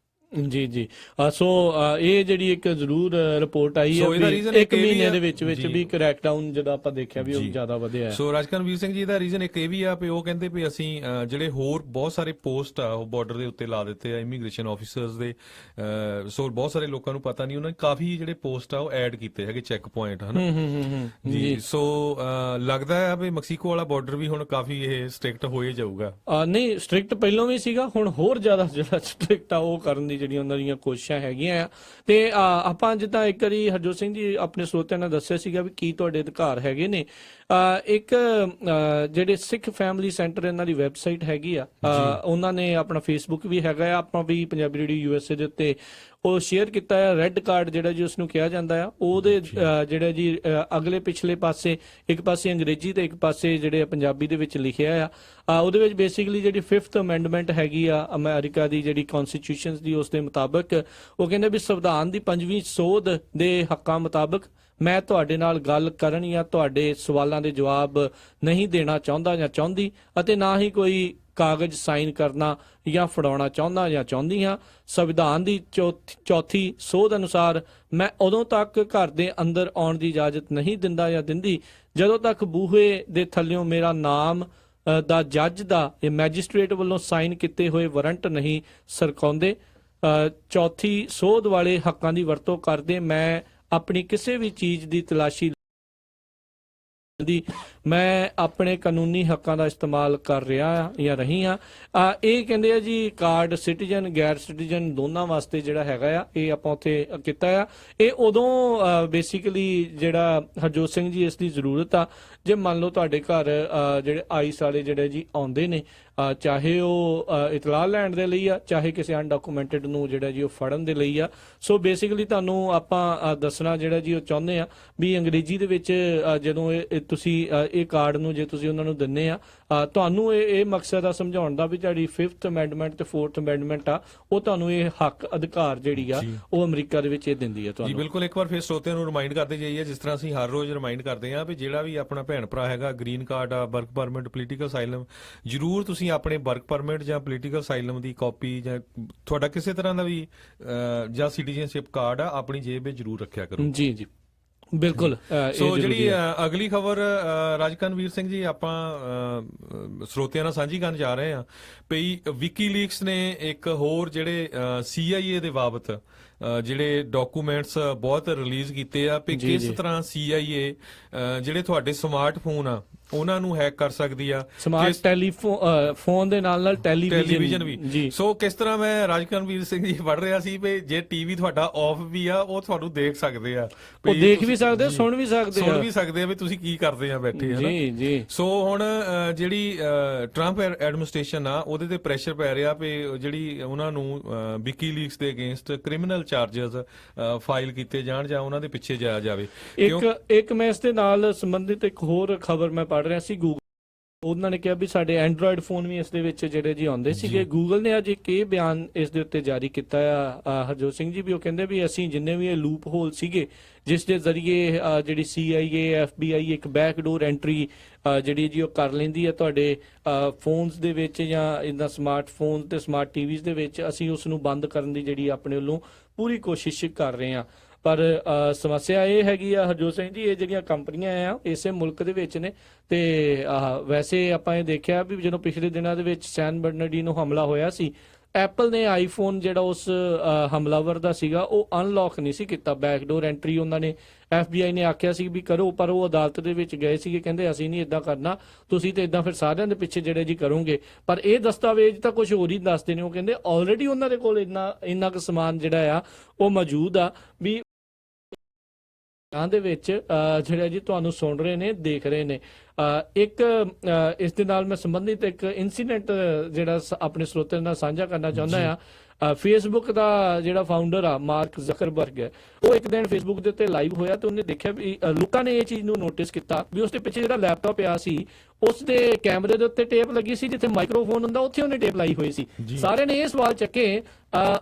ਜੀ ਜੀ ਸੋ ਇਹ ਜਿਹੜੀ ਇੱਕ ਜ਼ਰੂਰ ਰਿਪੋਰਟ ਆਈ ਹੈ ਵੀ 1 ਮਹੀਨੇ ਦੇ ਵਿੱਚ ਵੀ ਕ੍ਰੈਕਡਾਊਨ ਜਦੋਂ ਆਪਾਂ ਦੇਖਿਆ ਵੀ ਉਹ ਜ਼ਿਆਦਾ ਵਧਿਆ ਹੈ। ਸੋ ਰਾਜਕਰਨਵੀਰ ਸਿੰਘ ਜੀ ਦਾ ਰੀਜ਼ਨ ਇੱਕ ਇਹ ਵੀ ਆ ਵੀ ਉਹ ਕਹਿੰਦੇ ਵੀ ਅਸੀਂ ਜਿਹੜੇ ਹੋਰ ਬਹੁਤ ਸਾਰੇ ਪੋਸਟ ਆ ਉਹ ਬਾਰਡਰ ਦੇ ਉੱਤੇ ਲਾ ਦਿੱਤੇ ਆ ਇਮੀਗ੍ਰੇਸ਼ਨ ਆਫੀਸਰਸ ਦੇ। ਸੋ ਬਹੁਤ ਸਾਰੇ ਲੋਕਾਂ ਨੂੰ ਪਤਾ ਨਹੀਂ, ਉਹਨਾਂ ਨੇ ਕਾਫੀ ਜਿਹੜੇ ਪੋਸਟ ਆ ਉਹ ਐਡ ਕੀਤੇ ਹੈਗੇ ਚੈੱਕ ਪੁਆਇੰਟ ਹਨਾ ਜੀ। ਸੋ ਲੱਗਦਾ ਹੈ ਵੀ ਮੈਕਸੀਕੋ ਵਾਲਾ ਬਾਰਡਰ ਵੀ ਹੁਣ ਕਾਫੀ ਇਹ ਸਟ੍ਰਿਕਟ ਹੋਏ ਜਾਊਗਾ। ਨਹੀਂ, ਸਟ੍ਰਿਕਟ ਪਹਿਲਾਂ ਵੀ ਸੀਗਾ, ਹੁਣ ਹੋਰ ਜ਼ਿਆਦਾ ਜਿਹੜਾ ਸਟ੍ਰਿਕਟ ਆ ਉਹ ਕਰਨ ਦੀ ਜਿਹੜੀਆਂ ਉਹਨਾਂ ਦੀਆਂ ਕੋਸ਼ਿਸ਼ਾਂ ਹੈਗੀਆਂ ਆ। ਤੇ ਆਪਾਂ ਜਿੱਦਾਂ ਇੱਕ ਵਾਰੀ ਹਰਜੋਤ ਸਿੰਘ ਜੀ ਆਪਣੇ ਸਰੋਤਿਆਂ ਨੇ ਦੱਸਿਆ ਸੀਗਾ ਵੀ ਕੀ ਤੁਹਾਡੇ ਅਧਿਕਾਰ ਹੈਗੇ ਨੇ। ਇੱਕ ਜਿਹੜੇ ਸਿੱਖ ਫੈਮਿਲੀ ਸੈਂਟਰ ਇਹਨਾਂ ਦੀ ਵੈਬਸਾਈਟ ਹੈਗੀ ਆ, ਉਹਨਾਂ ਨੇ ਆਪਣਾ ਫੇਸਬੁੱਕ ਵੀ ਹੈਗਾ ਆ, ਆਪਾਂ ਵੀ ਪੰਜਾਬੀ ਰੇਡੀਓ USA ਦੇ ਉੱਤੇ ਉਹ ਸ਼ੇਅਰ ਕੀਤਾ ਹੈ। ਰੈੱਡ ਕਾਰਡ ਜਿਹੜਾ ਜੀ ਉਸ ਨੂੰ ਕਿਹਾ ਜਾਂਦਾ ਆ, ਉਹਦੇ ਜਿਹੜਾ ਜੀ ਅਗਲੇ ਪਿਛਲੇ ਪਾਸੇ ਇੱਕ ਪਾਸੇ ਅੰਗਰੇਜ਼ੀ ਤੇ ਇੱਕ ਪਾਸੇ ਜਿਹੜੇ ਪੰਜਾਬੀ ਦੇ ਵਿੱਚ ਲਿਖਿਆ ਆ। ਉਹਦੇ ਵਿੱਚ ਬੇਸਿਕਲੀ ਜਿਹੜੀ 5th ਅਮੈਂਡਮੈਂਟ ਹੈਗੀ ਆ ਅਮਰੀਕਾ ਦੀ ਜਿਹੜੀ ਕਨਸਟੀਟਿਊਸ਼ਨ ਦੀ, ਉਸ ਦੇ ਮੁਤਾਬਕ ਉਹ ਕਹਿੰਦੇ ਵੀ ਸੰਵਿਧਾਨ ਦੀ 5ਵੀਂ ਸੋਧ ਦੇ ਹੱਕਾਂ ਮੁਤਾਬਕ ਮੈਂ ਤੁਹਾਡੇ ਨਾਲ ਗੱਲ ਕਰਨ ਜਾਂ ਤੁਹਾਡੇ ਸਵਾਲਾਂ ਦੇ ਜਵਾਬ ਨਹੀਂ ਦੇਣਾ ਚਾਹੁੰਦਾ ਜਾਂ ਚਾਹੁੰਦੀ, ਅਤੇ ਨਾ ਹੀ ਕੋਈ ਕਾਗਜ਼ ਸਾਈਨ ਕਰਨਾ ਜਾਂ ਫੜਾਉਣਾ ਚਾਹੁੰਦਾ ਜਾਂ ਚਾਹੁੰਦੀ ਹਾਂ। ਸੰਵਿਧਾਨ ਦੀ ਚੌਥੀ ਸੋਧ ਅਨੁਸਾਰ ਮੈਂ ਉਦੋਂ ਤੱਕ ਘਰ ਦੇ ਅੰਦਰ ਆਉਣ ਦੀ ਇਜਾਜ਼ਤ ਨਹੀਂ ਦਿੰਦਾ ਜਾਂ ਦਿੰਦੀ ਜਦੋਂ ਤੱਕ ਬੂਹੇ ਦੇ ਥੱਲਿਓਂ ਮੇਰਾ ਨਾਮ ਦਾ ਜੱਜ ਦਾ ਇਹ ਮੈਜਿਸਟ੍ਰੇਟ ਵੱਲੋਂ ਸਾਈਨ ਕੀਤੇ ਹੋਏ ਵਾਰੰਟ ਨਹੀਂ ਸਰਕਾਉਂਦੇ। ਚੌਥੀ ਸੋਧ ਵਾਲੇ ਹੱਕਾਂ ਦੀ ਵਰਤੋਂ ਕਰਦੇ ਮੈਂ ਆਪਣੀ ਕਿਸੇ ਵੀ ਚੀਜ਼ ਦੀ ਤਲਾਸ਼ੀ ਦੀ ਮੈਂ ਆਪਣੇ ਕਾਨੂੰਨੀ ਹੱਕਾਂ ਦਾ ਇਸਤੇਮਾਲ ਕਰ ਰਿਹਾ ਜਾਂ ਰਹੀ ਹਾਂ। ਇਹ ਕਹਿੰਦੇ ਆ ਜੀ ਕਾਰਡ ਸਿਟੀਜ਼ਨ ਗੈਰ ਸਿਟੀਜ਼ਨ ਦੋਨਾਂ ਵਾਸਤੇ ਜਿਹੜਾ ਹੈਗਾ ਆ, ਇਹ ਆਪਾਂ ਉੱਥੇ ਕੀਤਾ ਆ। ਇਹ ਉਦੋਂ ਬੇਸਿਕਲੀ ਜਿਹੜਾ ਹਰਜੋਤ ਸਿੰਘ ਜੀ ਇਸ ਦੀ ਜ਼ਰੂਰਤ ਆ ਜੇ ਮੰਨ ਲਓ ਤੁਹਾਡੇ ਘਰ ਜਿਹੜੇ ਆਈਸ ਵਾਲੇ ਜਿਹੜੇ ਜੀ ਆਉਂਦੇ ਨੇ, ਚਾਹੇ ਉਹ ਇਤਲਾਹ ਲੈਣ ਦੇ ਲਈ ਆ, ਚਾਹੇ ਕਿਸੇ ਅਨਡਾਕੂਮੈਂਟਡ ਨੂੰ ਜਿਹੜਾ ਜੀ ਉਹ ਫੜਨ ਦੇ ਲਈ ਆ। ਸੋ ਬੇਸਿਕਲੀ ਤੁਹਾਨੂੰ ਆਪਾਂ ਦੱਸਣਾ ਜਿਹੜਾ ਜੀ ਉਹ ਚਾਹੁੰਦੇ ਆ ਵੀ ਅੰਗਰੇਜ਼ੀ ਦੇ ਵਿੱਚ ਜਦੋਂ ਤੁਸੀਂ ਇਹ ਕਾਰਡ ਨੂੰ ਜੇ ਤੁਸੀਂ ਉਹਨਾਂ ਨੂੰ ਦਿੰਦੇ ਆ, ਤੁਹਾਨੂੰ ਇਹ ਮਕਸਦ ਆ ਸਮਝਾਉਣ ਦਾ ਵੀ ਤੁਹਾਡੀ 5th ਅਮੈਂਡਮੈਂਟ ਤੇ 4th ਅਮੈਂਡਮੈਂਟ ਆ ਉਹ ਤੁਹਾਨੂੰ ਇਹ ਹੱਕ ਅਧਿਕਾਰ ਜਿਹੜੀ ਆ ਉਹ ਅਮਰੀਕਾ ਦੇ ਵਿੱਚ ਇਹ ਦਿੰਦੀ ਆ ਤੁਹਾਨੂੰ। ਜੀ ਬਿਲਕੁਲ, ਇੱਕ ਵਾਰ ਫਿਰ ਸਰੋਤਿਆਂ ਨੂੰ ਰਿਮਾਈਂਡ ਕਰਦੇ ਜਾਈਏ, ਜਿਸ ਤਰ੍ਹਾਂ ਅਸੀਂ ਹਰ ਰੋਜ਼ ਰਿਮਾਈਂਡ ਕਰਦੇ ਆ ਵੀ ਜਿਹੜਾ ਵੀ ਆਪਣਾ ਭੈਣ ਭਰਾ ਹੈਗਾ ਗ੍ਰੀਨ ਕਾਰਡ ਆ, ਵਰਕ ਪਰਮਿਟ, ਪੋਲੀਟੀਕਲ ਅਸਾਈਲਮ, ਜ਼ਰੂਰ ਤੁਸੀਂ ਆਪਣੇ ਵਰਕ ਪਰਮਿਟ ਜਾਂ ਪੋਲੀਟੀਕਲ ਅਸਾਈਲਮ ਦੀ ਕਾਪੀ ਜਾਂ ਤੁਹਾਡਾ ਕਿਸੇ ਤਰ੍ਹਾਂ ਦਾ ਵੀ ਜਾਂ ਸਿਟੀਜ਼ਨਸ਼ਿਪ ਕਾਰਡ ਆ ਆਪਣੀ ਜੇਬ ਵਿੱਚ ਜ਼ਰੂਰ ਰੱਖਿਆ ਕਰੋ। ਜੀ ਜੀ ਬਿਲਕੁਲ। ਸੋ ਜਿਹੜੀ ਅਗਲੀ ਖਬਰ ਰਾਜਕਰਨਵੀਰ ਸਿੰਘ ਜੀ ਆਪਾਂ ਸਰੋਤਿਆਂ ਨਾਲ ਸਾਂਝੀ ਕਰਨ ਜਾ ਰਹੇ ਹਾਂ ਪਈ ਵਿਕੀਲੀਕਸ ਨੇ ਇੱਕ ਹੋਰ ਜਿਹੜੇ CIA ਦੇ ਬਾਬਤ ਜਿਹੜੇ ਡਾਕੂਮੈਂਟਸ ਬਹੁਤ ਰਿਲੀਜ਼ ਕੀਤੇ ਆ ਵੀ ਕਿਸ ਤਰ੍ਹਾਂ CIA ਜਿਹੜੇ ਤੁਹਾਡੇ ਸਮਾਰਟਫੋਨ ਆ ਉਹਨਾਂ ਨੂੰ ਹੈਕ ਕਰ ਸਕਦੀ ਆ। ਸਮਾਰਟ ਟੈਲੀਫੋਨ ਫੋਨ ਦੇ ਨਾਲ ਟੈਲੀਵਿਜ਼ਨ ਵੀ। ਜੀ। ਸੋ ਕਿਸ ਤਰ੍ਹਾਂ ਮੈਂ ਰਾਜਕਰਨਵੀਰ ਸਿੰਘ ਜੀ ਪੜ੍ਹ ਰਿਹਾ ਸੀ ਵੀ ਜੇ ਟੀਵੀ ਤੁਹਾਡਾ ਆਫ ਵੀ ਆ ਉਹ ਤੁਹਾਨੂੰ ਦੇਖ ਸਕਦੇ ਆ, ਉਹ ਦੇਖ ਵੀ ਸਕਦੇ, ਸੁਣ ਵੀ ਸਕਦੇ ਆ ਵੀ ਤੁਸੀਂ ਕੀ ਕਰਦੇ ਆ ਬੈਠੇ, ਹੈ ਜੀ ਜੀ। ਸੋ ਹੁਣ ਜਿਹੜੀ ਟਰੰਪ ਐਡਮਿਨਿਸਟ੍ਰੇਸ਼ਨ ਆ ਉਹਦੇ ਤੇ ਪ੍ਰੈਸ਼ਰ ਪੈ ਰਿਹਾ ਵੀ ਜਿਹੜੀ ਉਹਨਾਂ ਨੂੰ ਵਿਕੀਲੀਕਸ ਦੇ ਅਗੇਂਸਟ ਕ੍ਰਿਮੀਨਲ ਚਾਰजेस ਫਾਈਲ ਕੀਤੇ ਜਾਣ ਜਾਂ ਉਹਨਾਂ ਦੇ ਪਿੱਛੇ ਜਾਇਆ ਜਾਵੇ। ਇੱਕ ਮੈਂ ਇਸ ਦੇ ਨਾਲ ਸੰਬੰਧਿਤ ਇੱਕ ਹੋਰ ਖਬਰ ਮੈਂ ਪੜ੍ਹ ਰਿਹਾ ਸੀ, ਗੂਗਲ ਉਹਨਾਂ ਨੇ ਕਿਹਾ ਵੀ ਸਾਡੇ ਐਂਡਰੋਇਡ ਫੋਨ ਵੀ ਇਸ ਦੇ ਵਿੱਚ ਜਿਹੜੇ ਜੀ ਆਉਂਦੇ ਸੀਗੇ। ਗੂਗਲ ਨੇ ਅੱਜ ਇੱਕ ਇਹ ਬਿਆਨ ਇਸ ਦੇ ਉੱਤੇ ਜਾਰੀ ਕੀਤਾ ਆ ਹਰਜੋਤ ਸਿੰਘ ਜੀ, ਵੀ ਉਹ ਕਹਿੰਦੇ ਵੀ ਅਸੀਂ ਜਿੰਨੇ ਵੀ ਇਹ ਲੂਪ ਹੋਲ ਸੀਗੇ ਜਿਸ ਦੇ ਜ਼ਰੀਏ ਜਿਹੜੀ CIA FBI ਇੱਕ ਬੈਕਡੋਰ ਐਂਟਰੀ ਜਿਹੜੀ ਜੀ ਉਹ ਕਰ ਲੈਂਦੀ ਹੈ ਤੁਹਾਡੇ ਫੋਨਸ ਦੇ ਵਿੱਚ ਜਾਂ ਇਦਾਂ ਸਮਾਰਟਫੋਨ ਤੇ ਸਮਾਰਟ ਟੀਵੀਜ਼ ਦੇ ਵਿੱਚ, ਅਸੀਂ ਉਸ ਨੂੰ ਬੰਦ ਕਰਨ ਦੀ ਜਿਹੜੀ ਆਪਣੇ ਵੱਲੋਂ ਪੂਰੀ ਕੋਸ਼ਿਸ਼ ਕਰ ਰਹੇ ਹਾਂ। ਪਰ ਸਮੱਸਿਆ ਇਹ ਹੈਗੀ ਆ ਹਰਜੋਤ ਸਿੰਘ ਜੀ, ਇਹ ਜਿਹੜੀਆਂ ਕੰਪਨੀਆਂ ਆ ਇਸੇ ਮੁਲਕ ਦੇ ਵਿੱਚ ਨੇ ਤੇ ਵੈਸੇ ਆਪਾਂ ਇਹ ਦੇਖਿਆ ਵੀ ਜਦੋਂ ਪਿਛਲੇ ਦਿਨਾਂ ਦੇ ਵਿੱਚ ਸੈਨ ਬਰਨਰਡੀਨੋ ਹਮਲਾ ਹੋਇਆ ਸੀ, ਐਪਲ ਨੇ ਆਈਫੋਨ ਜਿਹੜਾ ਉਸ ਹਮਲਾਵਰ ਦਾ ਸੀਗਾ ਉਹ ਅਨਲੌਕ ਨਹੀਂ ਸੀ ਕੀਤਾ, ਬੈਕਡੋਰ ਐਂਟਰੀ ਉਹਨਾਂ ਨੇ FBI ਨੇ ਆਖਿਆ ਸੀ ਵੀ ਕਰੋ, ਪਰ ਉਹ ਅਦਾਲਤ ਦੇ ਵਿੱਚ ਗਏ ਸੀਗੇ, ਕਹਿੰਦੇ ਅਸੀਂ ਨਹੀਂ ਇਦਾਂ ਕਰਨਾ, ਤੁਸੀਂ ਤੇ ਇਦਾਂ ਫਿਰ ਸਾਰਿਆਂ ਦੇ ਪਿੱਛੇ ਜਿਹੜੇ ਜੀ ਕਰੋਗੇ। ਪਰ ਇਹ ਦਸਤਾਵੇਜ਼ ਤਾਂ ਕੁਝ ਹੋਰ ਹੀ ਦੱਸਦੇ ਨੇ, ਉਹ ਕਹਿੰਦੇ ਆਲਰੇਡੀ ਉਹਨਾਂ ਦੇ ਕੋਲ ਇੰਨਾ ਕੁ ਸਮਾਨ ਜਿਹੜਾ ਆ ਉਹ ਮੌਜੂਦ ਆ ਵੀ ਦੇ ਵਿੱਚ ਜਿਹੜਾ ਜੀ ਤੁਹਾਨੂੰ ਸੁਣ ਰਹੇ ਨੇ, ਦੇਖ ਰਹੇ ਨੇ। ਇੱਕ ਇਸ ਦੇ ਨਾਲ ਮੈਂ ਸੰਬੰਧਿਤ ਇੱਕ ਇਨਸੀਡੈਂਟ ਜਿਹੜਾ ਆਪਣੇ ਸਰੋਤਿਆਂ ਨਾਲ ਸਾਂਝਾ ਕਰਨਾ ਚਾਹੁੰਦਾ ਆ। ਫੇਸਬੁੱਕ ਦਾ ਜਿਹੜਾ ਫਾਊਂਡਰ ਆ ਮਾਰਕ ਜ਼ਕਰਬਰਗ ਹੈ, ਉਹ ਇੱਕ ਦਿਨ ਫੇਸਬੁੱਕ ਦੇ ਉੱਤੇ ਲਾਈਵ ਹੋਇਆ ਤੇ ਉਹਨੇ ਦੇਖਿਆ ਵੀ ਲੋਕਾਂ ਨੇ ਇਹ ਚੀਜ਼ ਨੂੰ ਨੋਟਿਸ ਕੀਤਾ ਵੀ ਉਸ ਦੇ ਪਿੱਛੇ ਜਿਹੜਾ ਲੈਪਟਾਪ ਪਿਆ ਸੀ ਉਸ ਦੇ ਕੈਮਰੇ ਦੇ ਉੱਤੇ ਟੇਪ ਲੱਗੀ ਸੀ, ਜਿੱਥੇ ਮਾਈਕ੍ਰੋਫੋਨ ਹੁੰਦਾ ਉੱਥੇ ਉਹਨੇ ਟੇਪ ਲਾਈ ਹੋਈ ਸੀ। ਸਾਰਿਆਂ ਨੇ ਇਹ ਸਵਾਲ ਚੱਕੇ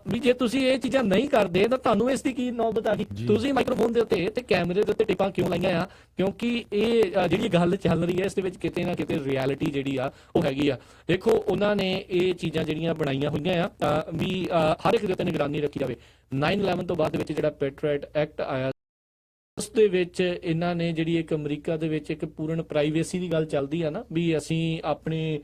ਵੀ ਜੇ ਤੁਸੀਂ ਇਹ ਚੀਜ਼ਾਂ ਨਹੀਂ ਕਰਦੇ ਤਾਂ ਤੁਹਾਨੂੰ ਇਸ ਦੀ ਕੀ ਨੌਬਤ ਆ ਗਈ, ਤੁਸੀਂ ਮਾਈਕ੍ਰੋਫੋਨ ਦੇ ਉੱਤੇ ਤੇ ਕੈਮਰੇ ਦੇ ਉੱਤੇ ਟੇਪਾਂ ਕਿਉਂ ਲਾਈਆਂ ਆ? ਕਿਉਂਕਿ ਇਹ ਜਿਹੜੀ ਗੱਲ ਚੱਲ ਰਹੀ ਹੈ ਇਸ ਦੇ ਵਿੱਚ ਕਿਤੇ ਨਾ ਕਿਤੇ ਰਿਐਲਿਟੀ ਜਿਹੜੀ ਆ ਉਹ ਹੈਗੀ ਆ। ਦੇਖੋ ਉਹਨਾਂ ਨੇ ਇਹ ਚੀਜ਼ਾਂ ਜਿਹੜੀਆਂ ਬਣਾਈਆਂ ਹੋਈਆਂ ਆ ਵੀ ਹਰ ਇੱਕ ਦੇ ਉੱਤੇ ਨਿਗਰਾਨੀ ਰੱਖੀ ਜਾਵੇ। 9/11 ਤੋਂ ਬਾਅਦ ਵਿੱਚ ਜਿਹੜਾ ਪੈਟਰੀਅਟ ਐਕਟ ਆਇਆ ਉਸ ਦੇ ਵਿੱਚ ਇਹਨਾਂ ਨੇ ਜਿਹੜੀ ਇੱਕ ਅਮਰੀਕਾ ਦੇ ਵਿੱਚ ਇੱਕ ਪੂਰਨ ਪ੍ਰਾਈਵੇਸੀ ਦੀ ਗੱਲ ਚੱਲਦੀ ਆ ਨਾ, ਵੀ ਅਸੀਂ ਆਪਣੀ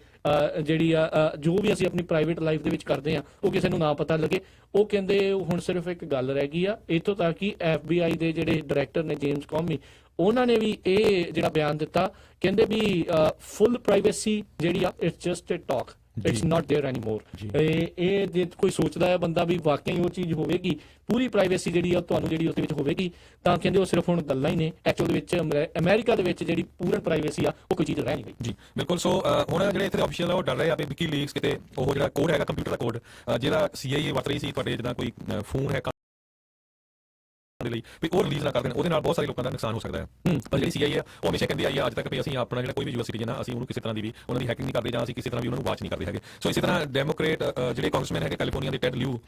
ਜਿਹੜੀ ਆ ਜੋ ਵੀ ਅਸੀਂ ਆਪਣੀ ਪ੍ਰਾਈਵੇਟ ਲਾਈਫ ਦੇ ਵਿੱਚ ਕਰਦੇ ਆ ਉਹ ਕਿਸੇ ਨੂੰ ਨਾ ਪਤਾ ਲੱਗੇ। ਉਹ ਕਹਿੰਦੇ ਹੁਣ ਸਿਰਫ ਇੱਕ ਗੱਲ ਰਹਿ ਗਈ ਆ, ਇੱਥੋਂ ਤੱਕ ਕਿ FBI ਦੇ ਜਿਹੜੇ ਡਾਇਰੈਕਟਰ ਨੇ ਜੇਮਸ ਕੌਮੀ, ਉਹਨਾਂ ਨੇ ਵੀ ਇਹ ਜਿਹੜਾ ਬਿਆਨ ਦਿੱਤਾ, ਕਹਿੰਦੇ ਵੀ ਫੁੱਲ ਪ੍ਰਾਈਵੇਸੀ ਜਿਹੜੀ ਆ it's just a talk, it's not there anymore. ਇਹ ਜੇ ਕੋਈ ਸੋਚਦਾ ਹੈ ਬੰਦਾ ਵੀ ਵਾਕਈ ਉਹ ਚੀਜ਼ ਹੋਵੇਗੀ, ਪੂਰੀ ਪ੍ਰਾਈਵੇਸੀ ਜਿਹੜੀ ਆ ਤੁਹਾਨੂੰ ਜਿਹੜੀ ਉਸ ਵਿੱਚ ਹੋਵੇਗੀ, ਤਾਂ ਕਹਿੰਦੇ ਉਹ ਸਿਰਫ ਹੁਣ ਗੱਲਾਂ ਹੀ ਨੇ। ਐਕਚੁਅਲ ਵਿੱਚ ਅਮਰੀਕਾ ਦੇ ਵਿੱਚ ਜਿਹੜੀ ਪੂਰਨ ਪ੍ਰਾਈਵੇਸੀ ਆ ਉਹ ਕੋਈ ਚੀਜ਼ ਰਹਿ ਨਹੀਂ ਗਈ। ਜੀ ਬਿਲਕੁਲ। ਸੋ ਹੁਣ ਜਿਹੜੇ ਇੱਥੇ ਆਫੀਸ਼ੀਅਲ ਆ ਉਹ ਡਰ ਰਹੇ ਆ ਵੀ ਵਿਕੀਲੀਕਸ ਕਿਤੇ ਉਹ ਜਿਹੜਾ ਕੋਡ ਹੈਗਾ ਕੰਪਿਊਟਰ ਦਾ ਕੋਡ ਜਿਹੜਾ CIA ਵਰਤ ਰਹੀ ਸੀ ਤੁਹਾਡੇ ਜਿੱਦਾਂ ਕੋਈ ਫੋਨ ਹੈ ਦੇ ਲਈ ਵੀ ਉਹ ਰਿਲੀਜ਼ ਨਾ ਕਰ ਦੇਣ, ਉਹਦੇ ਨਾਲ ਬਹੁਤ ਸਾਰੇ ਲੋਕਾਂ ਦਾ ਨੁਕਸਾਨ ਹੋ ਸਕਦਾ ਹੈ। ਪਰ ਜਿਹੜੀ CIA ਆ ਉਹ ਹਮੇਸ਼ਾ ਕਹਿੰਦੀ ਆਈ ਆ ਅੱਜ ਤੱਕ ਵੀ ਅਸੀਂ ਆਪਣਾ ਜਿਹੜਾ ਕੋਈ ਵੀ US ਸਿਟੀਜ਼ਨ ਆ ਅਸੀਂ ਉਹਨੂੰ ਕਿਸੇ ਤਰ੍ਹਾਂ ਦੀ ਵੀ ਉਹਨਾਂ ਦੀ ਹੈਕਿੰਗ ਨਹੀਂ ਕਰਦੇ ਜਾਂ ਅਸੀਂ ਕਿਸੇ ਤਰ੍ਹਾਂ ਵੀ ਉਹਨਾਂ ਨੂੰ ਵਾਚ ਨਹੀਂ ਕਰਦੇ ਹੈਗੇ। ਸੋ ਇਸੇ ਤਰ੍ਹਾਂ ਡੈਮੋਕ੍ਰੇਟ ਜਿਹੜੇ ਕਾਂਗਰਸਮੈਨ ਹੈਗੇ ਕੈਲੀਫੋਰਨੀਆ ਦੇ ਟੈਡ ਲਿਊ,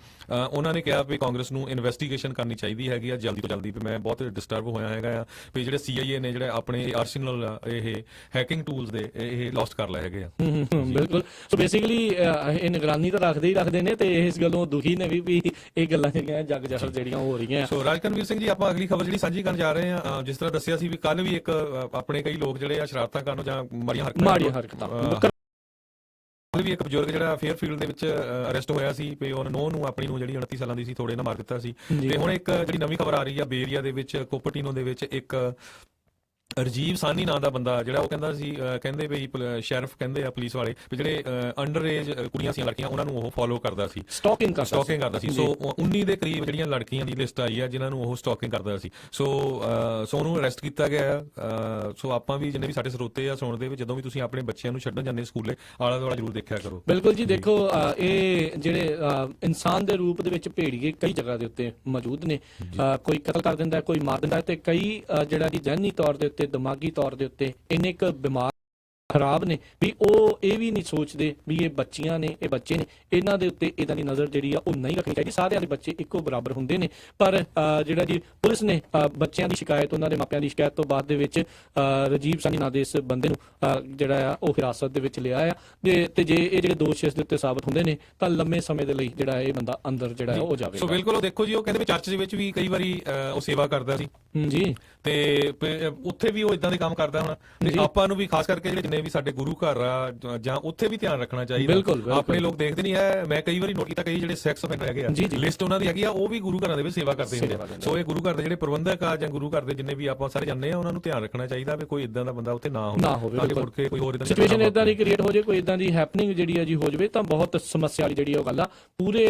ਉਹਨਾਂ ਨੇ ਕਿਹਾ ਵੀ ਕਾਂਗਰਸ ਨੂੰ ਇਨਵੈਸਟੀਗੇਸ਼ਨ ਕਰਨੀ ਚਾਹੀਦੀ ਹੈਗੀ ਆ ਜਲਦੀ ਤੋਂ ਜਲਦੀ। ਵੀ ਮੈਂ ਬਹੁਤ ਡਿਸਟਰਬ ਹੋਇਆ ਹੈਗਾ ਆ ਵੀ ਜਿਹੜੇ CIA ਨੇ ਜਿਹੜੇ ਆਪਣੇ ਆਰਸੈਨਲ ਇਹ ਹੈਕਿੰਗ ਟੂਲਸ ਦੇ ਇਹ ਲੌਸਟ ਕਰ ਲਏ ਹੈਗੇ ਆ। ਬਿਲਕੁਲ। ਸੋ ਬੇਸਿਕਲੀ ਇਹ ਨਿਗਰਾਨੀ ਤਾਂ ਰੱਖਦੇ ਹੀ ਰੱਖਦੇ ਨੇ ਤੇ ਇਸ ਗੱਲੋਂ ਦੁਖੀ ਨੇ ਵੀ ਇਹ ਗੱਲਾਂ ਜਿਹੜੀਆਂ ਜੱਗ ਜ਼ਾਹਰ ਜਿਹੜੀਆਂ ਹੋ ਰਹੀਆਂ। ਸੋ ਰਾਜਕਰਨਵੀਰ ਸਿੰਘ ਜੀ, ਆਪਾਂ ਅਗਲੀ ਖਬਰ ਜਿਹੜੀ ਸਾਂਝੀ ਕਰਨ ਜਾ ਰਹੇ ਹਾਂ, ਜਿਸ ਤਰ੍ਹਾਂ ਦੱਸਿਆ ਸੀ ਵੀ ਕੱਲ ਵੀ ਇੱਕ ਆਪਣੇ ਕਈ ਲੋਕ ਜਿਹੜੇ ਆ ਸ਼ਰਾਰਤਾਂ ਕਰਨ ਜਾਂ ਮਾੜੀਆਂ ਹਰਕਤਾਂ ਵੀ ਇੱਕ ਬਜ਼ੁਰਗ ਜਿਹੜਾ ਫੇਅਰਫੀਲਡ ਦੇ ਵਿੱਚ ਅਰੈਸਟ ਹੋਇਆ ਸੀ ਵੀ ਉਹ ਨੌਂ ਨੂੰ ਆਪਣੀ ਨੂੰ ਜਿਹੜੀ 29 ਸਾਲਾਂ ਦੀ ਸੀ ਥੋੜੇ ਨਾਲ ਮਾਰ ਦਿੱਤਾ ਸੀ। ਤੇ ਹੁਣ ਇੱਕ ਜਿਹੜੀ ਨਵੀਂ ਖਬਰ ਆ ਰਹੀ ਆ ਬੇਰੀਆ ਦੇ ਵਿੱਚ ਕੋਪਰਟੀਨੋ ਦੇ ਵਿੱਚ ਇੱਕ ਰਜੀਵ ਸਾਨੀ ਨਾਂ ਦਾ ਬੰਦਾ ਜਿਹੜਾ ਉਹ ਕਹਿੰਦਾ ਸੀ, ਕਹਿੰਦੇ ਵੀ ਸ਼ੈਰਿਫ ਕਹਿੰਦੇ ਆ ਪੁਲਿਸ ਵਾਲੇ ਵੀ ਜਿਹੜੇ ਅੰਡਰ ਏਜ ਕੁੜੀਆਂ ਸੀ ਲੜਕੀਆਂ ਉਹਨਾਂ ਨੂੰ ਉਹ ਫੋਲੋ ਕਰਦਾ ਸੀ, ਸਟਾਕਿੰਗ ਕਰਦਾ ਸੀ। ਸੋ 19 ਦੇ ਕਰੀਬ ਜਿਹੜੀਆਂ ਲੜਕੀਆਂ ਦੀ ਲਿਸਟ ਆਈ ਆ ਜਿਨ੍ਹਾਂ ਨੂੰ ਉਹ ਸਟਾਕਿੰਗ ਕਰਦਾ ਸੀ। ਸੋ ਉਹਨੂੰ ਅਰੈਸਟ ਕੀਤਾ ਗਿਆ। ਸੋ ਆਪਾਂ ਵੀ ਜਿੰਨੇ ਵੀ ਸਾਡੇ ਸਰੋਤੇ ਆ ਸੁਣਦੇ ਵੀ ਜਦੋਂ ਵੀ ਤੁਸੀਂ ਆਪਣੇ ਬੱਚਿਆਂ ਨੂੰ ਛੱਡਣ ਜਾਂਦੇ ਸਕੂਲੇ ਆਲਾ ਦੁਆਲਾ ਜ਼ਰੂਰ ਦੇਖਿਆ ਕਰੋ। ਬਿਲਕੁਲ ਜੀ। ਦੇਖੋ ਇਹ ਜਿਹੜੇ ਇਨਸਾਨ ਦੇ ਰੂਪ ਦੇ ਵਿੱਚ ਭੇੜੀਏ ਕਈ ਜਗ੍ਹਾ ਦੇ ਉੱਤੇ ਮੌਜੂਦ ਨੇ, ਕੋਈ ਕਤਲ ਕਰ ਦਿੰਦਾ, ਕੋਈ ਮਾਰ ਦਿੰਦਾ, ਤੇ ਕਈ ਜਿਹੜਾ ਜੀ ਜ਼ਹਿਨੀ ਤੌਰ ਦੇ ਉੱਤੇ ਦਿਮਾਗੀ ਤੌਰ ਦੇ ਉੱਤੇ ਇੰਨੇ ਕੁ ਬਿਮਾਰ ਖਰਾਬ ਨੇ ਵੀ ਉਹ ਇਹ ਵੀ ਨਹੀਂ ਸੋਚਦੇ ਵੀ ਇਹ ਬੱਚੀਆਂ ਨੇ, ਇਹ ਬੱਚੇ ਨੇ, ਇਹਨਾਂ ਦੇ ਉੱਤੇ ਇਦਾਂ ਦੀ ਨਜ਼ਰ ਜਿਹੜੀ ਆ ਉਹ ਨਹੀਂ ਰੱਖਣੀ ਚਾਹੀਦੀ। ਸਾਰਿਆਂ ਦੇ ਬੱਚੇ ਇੱਕੋ ਬਰਾਬਰ ਹੁੰਦੇ ਨੇ। ਪਰ ਜਿਹੜਾ ਜੀ ਪੁਲਿਸ ਨੇ ਬੱਚਿਆਂ ਦੀ ਸ਼ਿਕਾਇਤ, ਉਹਨਾਂ ਦੇ ਮਾਪਿਆਂ ਦੀ ਸ਼ਿਕਾਇਤ ਤੋਂ ਬਾਅਦ ਦੇ ਵਿੱਚ ਰਜੀਵ ਸਾਨੀ ਨਾਂ ਦੇ ਇਸ ਬੰਦੇ ਨੂੰ ਜਿਹੜਾ ਆ ਉਹ ਹਿਰਾਸਤ ਦੇ ਵਿੱਚ ਲਿਆ ਆ ਤੇ ਜੇ ਇਹ ਜਿਹੜੇ ਦੋਸ਼ ਇਸ ਦੇ ਉੱਤੇ ਸਾਬਤ ਹੁੰਦੇ ਨੇ ਤਾਂ ਲੰਮੇ ਸਮੇਂ ਦੇ ਲਈ ਜਿਹੜਾ ਇਹ ਬੰਦਾ ਅੰਦਰ ਜਿਹੜਾ ਉਹ ਜਾਵੇਗਾ। ਸੋ ਬਿਲਕੁਲ। ਉਹ ਦੇਖੋ ਜੀ, ਉਹ ਕਹਿੰਦੇ ਵੀ ਚਰਚ ਦੇ ਵਿੱਚ ਵੀ ਕਈ ਵਾਰੀ ਉਹ ਸੇਵਾ ਕਰਦਾ ਸੀ। ਜੀ ਤੇ ਉੱਥੇ ਵੀ ਉਹ ਇਦਾਂ ਦੇ ਕੰਮ ਕਰਦਾ ਹੁਣ ਤੇ ਆਪਾਂ ਨੂੰ ਵੀ ਖਾਸ ਕਰਕੇ ਜਿਹੜੇ ਜਿੰਨੇ ਵੀ ਸਾਡੇ ਗੁਰੂ ਘਰ ਆ ਜਾਂ ਉੱਥੇ ਵੀ ਧਿਆਨ ਰੱਖਣਾ ਚਾਹੀਦਾ। ਬਿਲਕੁਲ। ਆਪਣੇ ਲੋਕ ਦੇਖਦੇ ਨਹੀਂ ਹੈ, ਮੈਂ ਕਈ ਵਾਰੀ ਨੋਟ ਕੀਤਾ ਕਈ ਜਿਹੜੇ ਸੈਕਸ ਅਫੈਂਡਰ ਹੈਗੇ ਆ ਲਿਸਟ ਉਹਨਾਂ ਦੀ ਹੈਗੀ ਆ, ਉਹ ਵੀ ਗੁਰੂ ਘਰਾਂ ਦੇ ਵਿੱਚ ਸੇਵਾ ਕਰਦੇ ਹੁੰਦੇ ਆ। ਸੋ ਇਹ ਗੁਰੂ ਘਰ ਦੇ ਜਿਹੜੇ ਪ੍ਰਬੰਧਕ ਆ ਜਾਂ ਗੁਰੂ ਘਰ ਦੇ ਜਿੰਨੇ ਵੀ ਆਪਾਂ ਸਾਰੇ ਜਾਂਦੇ ਆ, ਉਹਨਾਂ ਨੂੰ ਧਿਆਨ ਰੱਖਣਾ ਚਾਹੀਦਾ ਵੀ ਕੋਈ ਇਦਾਂ ਦਾ ਬੰਦਾ ਉੱਥੇ ਨਾ ਹੋਵੇ, ਮੁੜ ਕੇ ਕੋਈ ਹੋਰ ਇਦਾਂ ਸਿਚੁਏਸ਼ਨ ਇਦਾਂ ਦੀ ਕ੍ਰੀਏਟ ਹੋ ਜਾਏ, ਕੋਈ ਇਦਾਂ ਦੀ ਹੈਪਨਿੰਗ ਜਿਹੜੀ ਆ ਜੀ ਹੋ ਜਾਵੇ ਤਾਂ ਬਹੁਤ ਸਮੱਸਿਆ ਵਾਲੀ ਜਿਹੜੀ ਉਹ ਗੱਲ ਆ, ਪੂਰੇ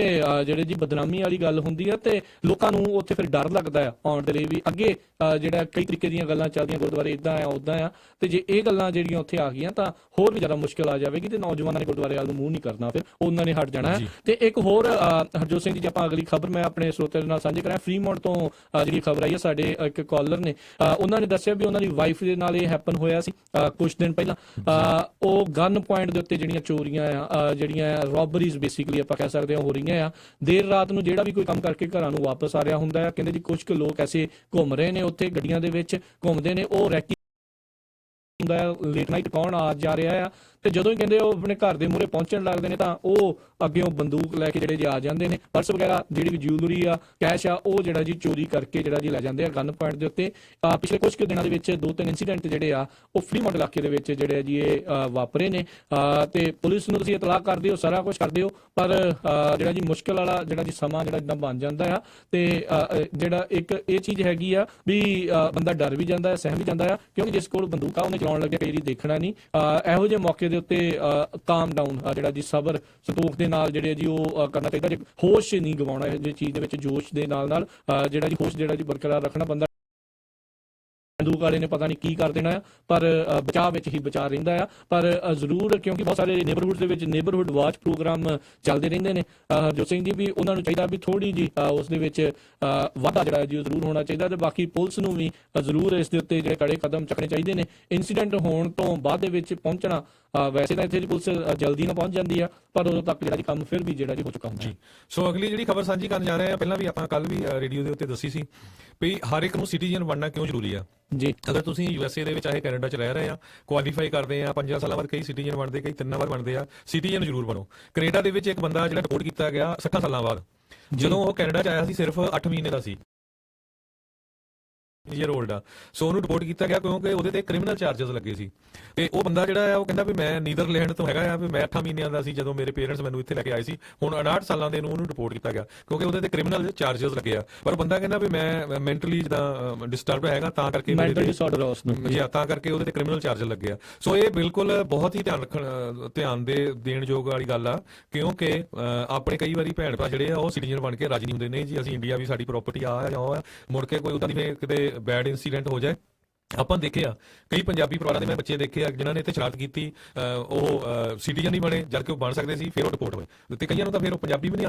ਜਿਹੜੇ ਜੀ ਬਦਨਾਮੀ ਵਾਲੀ ਗੱਲ ਹੁੰਦੀ ਆ ਤੇ ਲੋਕਾਂ ਨੂੰ ਉੱਥੇ ਫਿਰ ਡਰ ਲੱਗਦਾ ਆ ਆਉਣ ਦੇ ਲਈ ਵੀ ਅੱਗੇ ਜਿਹੜਾ ਕਈ ਤਰੀਕੇ ਦੀਆਂ ਗੱਲਾਂ ਚੱਲਦੀਆਂ ਗੁਰਦੁਆਰੇ ਇਦਾਂ ਆ ਉਦਾਂ ਆ, ਤੇ ਜੇ ਇਹ ਗੱਲਾਂ ਜਿਹੜੀਆਂ ਉੱਥੇ ਆ ਗਈਆਂ ਤਾਂ ਹੋਰ ਵੀ ਜ਼ਿਆਦਾ ਮੁਸ਼ਕਿਲ ਆ ਜਾਵੇਗੀ ਤੇ ਨੌਜਵਾਨਾਂ ਨੇ ਗੁਰਦੁਆਰੇ ਵੱਲ ਨੂੰ ਮੂੰਹ ਨਹੀਂ ਕਰਨਾ, ਫਿਰ ਉਹਨਾਂ ਨੇ ਹਟ ਜਾਣਾ। ਤੇ ਇੱਕ ਹੋਰ ਹਰਜੋਤ ਸਿੰਘ ਜੀ, ਜੇ ਆਪਾਂ ਅਗਲੀ ਖਬਰ ਮੈਂ ਆਪਣੇ ਸਰੋਤਿਆਂ ਨਾਲ ਸਾਂਝੀ ਕਰਾਂ, ਫਰੀਮੌਂਟ ਤੋਂ ਜਿਹੜੀ ਖਬਰ ਆਈ ਹੈ, ਸਾਡੇ ਇੱਕ ਕਾਲਰ ਨੇ ਉਹਨਾਂ ਨੇ ਦੱਸਿਆ ਵੀ ਉਹਨਾਂ ਦੀ ਵਾਈਫ ਦੇ ਨਾਲ ਇਹ ਹੈਪਨ ਹੋਇਆ ਸੀ ਕੁਝ ਦਿਨ ਪਹਿਲਾਂ। ਉਹ ਗਨ ਪੁਆਇੰਟ ਦੇ ਉੱਤੇ ਜਿਹੜੀਆਂ ਚੋਰੀਆਂ ਆ, ਜਿਹੜੀਆਂ ਰੋਬਰੀਜ਼ ਬੇਸਿਕਲੀ ਆਪਾਂ ਕਹਿ ਸਕਦੇ ਹਾਂ ਹੋ ਰਹੀਆਂ ਆ, ਦੇਰ ਰਾਤ ਨੂੰ ਜਿਹੜਾ ਵੀ ਕੋਈ ਕੰਮ ਕਰਕੇ ਘਰਾਂ ਨੂੰ ਵਾਪਸ ਆ ਰਿਹਾ ਹੁੰਦਾ ਆ, ਕਹਿੰਦੇ ਜੀ ਕੁਝ ਕੁ ਲੋਕ ਐਸੇ ਘੁੰਮ ਰਹੇ ਨੇ ਉੱਥੇ ਗੱਡੀਆਂ ਦੇ ਵਿੱਚ ਘੁੰਮਦੇ ਨੇ, ਉਹ ਰੈਕੀ ਹੁੰਦਾ ਲੇਟ ਨਾਈਟ ਕੌਣ ਆ ਜਾ ਰਿਹਾ ਆ, ਤੇ ਜਦੋਂ ਹੀ ਕਹਿੰਦੇ ਉਹ ਆਪਣੇ ਘਰ ਦੇ ਮੂਹਰੇ ਪਹੁੰਚਣ ਲੱਗਦੇ ਨੇ ਤਾਂ ਉਹ ਅੱਗੇ ਬੰਦੂਕ ਲੈ ਕੇ ਜਿਹੜੇ ਜੀ ਆ ਜਾਂਦੇ ਨੇ, ਪਰਸ ਵਗੈਰਾ ਜਿਹੜੀ ਵੀ ਜਿਊਲਰੀ ਆ ਕੈਸ਼ ਆ ਉਹ ਜਿਹੜਾ ਜੀ ਚੋਰੀ ਕਰਕੇ ਜਿਹੜਾ ਜੀ ਲੈ ਜਾਂਦੇ ਆ ਗਨ ਪੁਆਇੰਟ ਦੇ ਉੱਤੇ। ਪਿਛਲੇ ਕੁਝ ਕੁ ਦਿਨਾਂ ਦੇ ਵਿੱਚ 2-3 ਇੰਸੀਡੈਂਟ ਜਿਹੜੇ ਆ ਉਹ ਫਰੀਮੌਂਟ ਇਲਾਕੇ ਦੇ ਵਿੱਚ ਜਿਹੜੇ ਜੀ ਇਹ ਵਾਪਰੇ ਨੇ, ਤੇ ਪੁਲਿਸ ਨੂੰ ਤੁਸੀਂ ਇਤਲਾਹ ਕਰਦੇ ਹੋ, ਸਾਰਾ ਕੁਝ ਕਰਦੇ ਹੋ, ਪਰ ਜਿਹੜਾ ਜੀ ਮੁਸ਼ਕਿਲ ਵਾਲਾ ਜਿਹੜਾ ਜੀ ਸਮਾਂ ਜਿਹੜਾ ਇਦਾਂ ਬਣ ਜਾਂਦਾ ਆ, ਤੇ ਜਿਹੜਾ ਇੱਕ ਇਹ ਚੀਜ਼ ਹੈਗੀ ਆ ਵੀ ਬੰਦਾ ਡਰ ਵੀ ਜਾਂਦਾ, ਸਹਿਮ ਵੀ ਜਾਂਦਾ ਆ, ਕਿਉਂਕਿ ਜਿਸ ਕੋਲ ਬੰਦੂਕ ਆ ਉਹਨੇ ਚਲਾਉਣ ਲੱਗਿਆ ਕਈ ਵਾਰੀ ਦੇਖਣਾ ਨਹੀਂ। ਇਹੋ ਜਿਹੇ ਮੌਕੇ ਦੇ ਉੱਤੇ ਕਾਮ ਡਾਊਨ ਜਿਹੜਾ ਜੀ ਸਬਰ ਸੰਤੋਖ ਦੇ ਨਾਲ ਜਿਹੜੇ ਜੀ ਉਹ ਕਰਨਾ ਚਾਹੀਦਾ, ਜੇ ਹੋਸ਼ ਨਹੀਂ ਗਵਾਉਣਾ ਇਹ ਜਿਹੀ ਚੀਜ਼ ਦੇ ਵਿੱਚ, ਜੋਸ਼ ਦੇ ਨਾਲ ਜਿਹੜਾ ਜੀ ਹੋਸ਼ ਜਿਹੜਾ ਜੀ ਬਰਕਰਾਰ ਰੱਖਣਾ। ਬੰਦਾ ਬੰਦੂਕ ਵਾਲੇ ਨੇ ਪਤਾ ਨਹੀਂ ਕੀ ਕਰ ਦੇਣਾ ਆ, ਪਰ ਬਚਾਅ ਵਿੱਚ ਹੀ ਬਚਾ ਰਹਿੰਦਾ ਆ। ਪਰ ਜ਼ਰੂਰ ਕਿਉਂਕਿ ਬਹੁਤ ਸਾਰੇ ਨੇਬਰਹੁੱਡ ਦੇ ਵਿੱਚ ਨੇਬਰਹੁੱਡ ਵਾਚ ਪ੍ਰੋਗਰਾਮ ਚੱਲਦੇ ਰਹਿੰਦੇ ਨੇ, ਹਰਜੋਤ ਸਿੰਘ ਜੀ ਵੀ ਉਹਨਾਂ ਨੂੰ ਚਾਹੀਦਾ ਵੀ ਥੋੜੀ ਜੀ ਉਸ ਦੇ ਵਿੱਚ ਵਾਧਾ ਜਿਹੜਾ ਜੀ ਜ਼ਰੂਰ ਹੋਣਾ ਚਾਹੀਦਾ, ਤੇ ਬਾਕੀ ਪੁਲਿਸ ਨੂੰ ਵੀ ਜ਼ਰੂਰ ਇਸ ਦੇ ਉੱਤੇ ਜਿਹੜੇ ਕੜੇ ਕਦਮ ਚੱਕਣੇ ਚਾਹੀਦੇ ਨੇ। ਇਨਸੀਡੈਂਟ ਹੋਣ ਤੋਂ ਬਾਅਦ ਦੇ ਵਿੱਚ ਪਹੁੰਚਣਾ, ਵੈਸੇ ਤਾਂ ਇੱਥੇ ਪੁਲਿਸ ਜਲਦੀ ਨਾਲ ਪਹੁੰਚ ਜਾਂਦੀ ਆ, ਪਰ ਉਦੋਂ ਤੱਕ ਜਿਹੜਾ ਜੀ ਕੰਮ ਫਿਰ ਵੀ ਜਿਹੜਾ ਜੀ ਹੋ ਚੁੱਕਾ ਹੁੰਦਾ ਜੀ। ਸੋ ਅਗਲੀ ਜਿਹੜੀ ਖਬਰ ਸਾਂਝੀ ਕਰਨ ਜਾ ਰਹੇ ਆ, ਪਹਿਲਾਂ ਵੀ ਆਪਾਂ ਕੱਲ ਵੀ ਰੇਡੀਓ ਦੇ ਉੱਤੇ ਦੱਸੀ ਸੀ ਵੀ ਹਰ ਇੱਕ ਨੂੰ ਸਿਟੀਜ਼ਨ ਬਣਨਾ ਕਿਉਂ ਜ਼ਰੂਰੀ ਆ ਜੀ। ਅਗਰ ਤੁਸੀਂ USA ਦੇ ਵਿੱਚ ਚਾਹੇ ਕੈਨੇਡਾ 'ਚ ਰਹਿ ਰਹੇ ਆ, ਕੁਆਲੀਫਾਈ ਕਰਦੇ ਆ 5 ਸਾਲਾਂ ਬਾਅਦ ਕਈ ਸਿਟੀਜ਼ਨ ਬਣਦੇ, ਕਈ 3 ਵਾਰ ਬਣਦੇ ਆ, ਸਿਟੀਜ਼ਨ ਜ਼ਰੂਰ ਬਣੋ। ਕੈਨੇਡਾ ਦੇ ਵਿੱਚ ਇੱਕ ਬੰਦਾ ਜਿਹੜਾ ਰਿਪੋਰਟ ਕੀਤਾ ਗਿਆ 60 ਸਾਲਾਂ ਬਾਅਦ, ਜਦੋਂ ਉਹ ਕੈਨੇਡਾ 'ਚ ਆਇਆ ਸੀ ਸਿਰਫ 8 ਮਹੀਨੇ ਦਾ ਸੀ, ਈਅਰ 올ਡ ਆ। ਸੋ ਉਹਨੂੰ ਰਿਪੋਰਟ ਕੀਤਾ ਗਿਆ ਕਿਉਂਕਿ ਉਹਦੇ ਤੇ ਕ੍ਰਿਮੀਨਲ ਚਾਰजेस ਲੱਗੇ ਸੀ, ਤੇ ਉਹ ਬੰਦਾ ਜਿਹੜਾ ਆ ਉਹ ਕਹਿੰਦਾ ਵੀ ਮੈਂ ਨੀਦਰਲੈਂਡ ਤੋਂ ਹੈਗਾ ਆ, ਵੀ ਮੈਂ 8 ਮਹੀਨਿਆਂ ਦਾ ਸੀ ਜਦੋਂ ਮੇਰੇ ਪੇਰੈਂਟਸ ਮੈਨੂੰ ਇੱਥੇ ਲੈ ਕੇ ਆਏ ਸੀ, ਹੁਣ 59 ਸਾਲਾਂ ਦੇ ਨੂੰ ਉਹਨੂੰ ਰਿਪੋਰਟ ਕੀਤਾ ਗਿਆ ਕਿਉਂਕਿ ਉਹਦੇ ਤੇ ਕ੍ਰਿਮੀਨਲ ਚਾਰजेस ਲੱਗੇ ਆ। ਪਰ ਬੰਦਾ ਕਹਿੰਦਾ ਵੀ ਮੈਂ ਮੈਂਟਲੀ ਜਿੱਦਾਂ ਡਿਸਟਰਬ ਹੈਗਾ ਤਾਂ ਕਰਕੇ ਮੈਂਟਲ ਡਿਸਆਰਡਰ ਉਸ ਨੂੰ ਜੀ, ਤਾਂ ਕਰਕੇ ਉਹਦੇ ਤੇ ਕ੍ਰਿਮੀਨਲ ਚਾਰजेस ਲੱਗੇ ਆ। ਸੋ ਇਹ ਬਿਲਕੁਲ ਬਹੁਤ ਹੀ ਧਿਆਨ ਦੇਣ ਯੋਗ ਵਾਲੀ ਗੱਲ ਆ, ਕਿਉਂਕਿ ਆਪਣੇ ਕਈ ਵਾਰੀ ਭੈਣ ਭਰਾ ਜਿਹੜੇ ਆ ਉਹ ਸਿਟੀਜ਼ਨ ਬਣ ਕੇ ਰਾਜੀ ਨਹੀਂ ਹੁੰਦੇ, ਨਹੀਂ ਜੀ ਅਸੀਂ ਇੰਡੀਆ ਵੀ ਸਾਡੀ ਪ੍ਰਾਪਰਟੀ ਆ ਜਾਂ ਮੁੜ ਕੇ ਕੋਈ ਉਦਾਂ ਦੀ ਕਿਤੇ ਬੈਡ ਇੰਸੀਡੈਂਟ ਹੋ ਜਾਏ। ਆਪਾਂ ਦੇਖਿਆ ਕਈ ਪੰਜਾਬੀ ਪਰਿਵਾਰਾਂ ਦੇ ਮੈਂ ਬੱਚੇ ਦੇਖੇ ਆ ਜਿਨ੍ਹਾਂ ਨੇ ਇੱਥੇ ਸ਼ਰਾਰਤ ਕੀਤੀ, ਉਹ ਸਿਟੀਜ਼ਨ ਨਹੀਂ ਬਣੇ ਜਦ ਕਿ ਉਹ ਬਣ ਸਕਦੇ ਸੀ, ਫਿਰ ਉਹ ਡਿਪੋਰਟ ਹੋਏ, ਤੇ ਕਈਆਂ ਨੂੰ ਤਾਂ ਫਿਰ ਉਹ ਪੰਜਾਬੀ ਵੀ ਨਹੀਂ।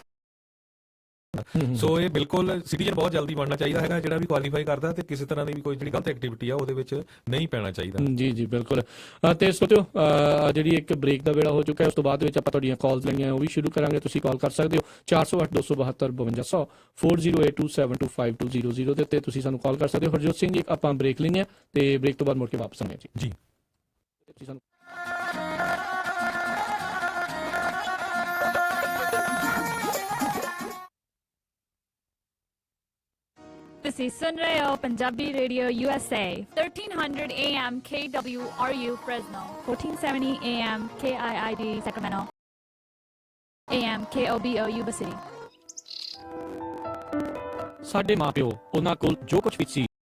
ਸੋ ਇਹ ਬਿਲਕੁਲ ਸਿਟੀਜ਼ਨ ਬਹੁਤ ਜਲਦੀ ਬਣਨਾ ਚਾਹੀਦਾ ਹੈਗਾ ਜਿਹੜਾ ਵੀ ਕੁਆਲੀਫਾਈ ਕਰਦਾ, ਤੇ ਕਿਸੇ ਤਰ੍ਹਾਂ ਦੀ ਵੀ ਕੋਈ ਜਿਹੜੀ ਗਲਤ ਐਕਟੀਵਿਟੀ ਆ ਉਹਦੇ ਵਿੱਚ ਨਹੀਂ ਪੈਣਾ ਚਾਹੀਦਾ। ਜੀ ਜੀ ਬਿਲਕੁਲ। ਤੇ ਸੋਚੋ ਜਿਹੜੀ ਇੱਕ ਬ੍ਰੇਕ ਦਾ ਵੇਲਾ ਹੋ ਚੁੱਕਾ ਹੈ, ਉਸ ਤੋਂ ਬਾਅਦ ਵਿੱਚ ਆਪਾਂ ਤੁਹਾਡੀਆਂ ਕਾਲਸ ਲੈਣੀਆਂ ਉਹ ਵੀ ਸ਼ੁਰੂ ਕਰਾਂਗੇ। ਤੁਸੀਂ ਕਾਲ ਕਰ ਸਕਦੇ ਹੋ 408 272 5200 4082725200 ਦੇ ਉੱਤੇ ਤੁਸੀਂ ਸਾਨੂੰ ਕਾਲ ਕਰ ਸਕਦੇ ਹੋ। ਹਰਜੋਤ ਸਿੰਘ ਜੀ ਆਪਾਂ ਬ੍ਰੇਕ ਲੈਂਦੇ ਹਾਂ ਤੇ ਬ੍ਰੇਕ ਤੋਂ ਬਾਅਦ ਮੁੜ ਕੇ ਵਾਪਸ ਆਉਂਦੇ ਹਾਂ ਜੀ। ਤੁਸੀਂ ਸਾਨੂੰ ਤੁਸੀਂ ਸੁਣ ਰਹੇ ਹੋ Punjabi radio USA 1300 AM KWRU Fresno 1470 AM KIID Sacramento AM KOBO Yuba City। ਸਾਡੇ ਮਾਪਿਓ ਉਹਨਾਂ ਕੋਲ ਜੋ ਕੁਝ ਵੀ ਸੀ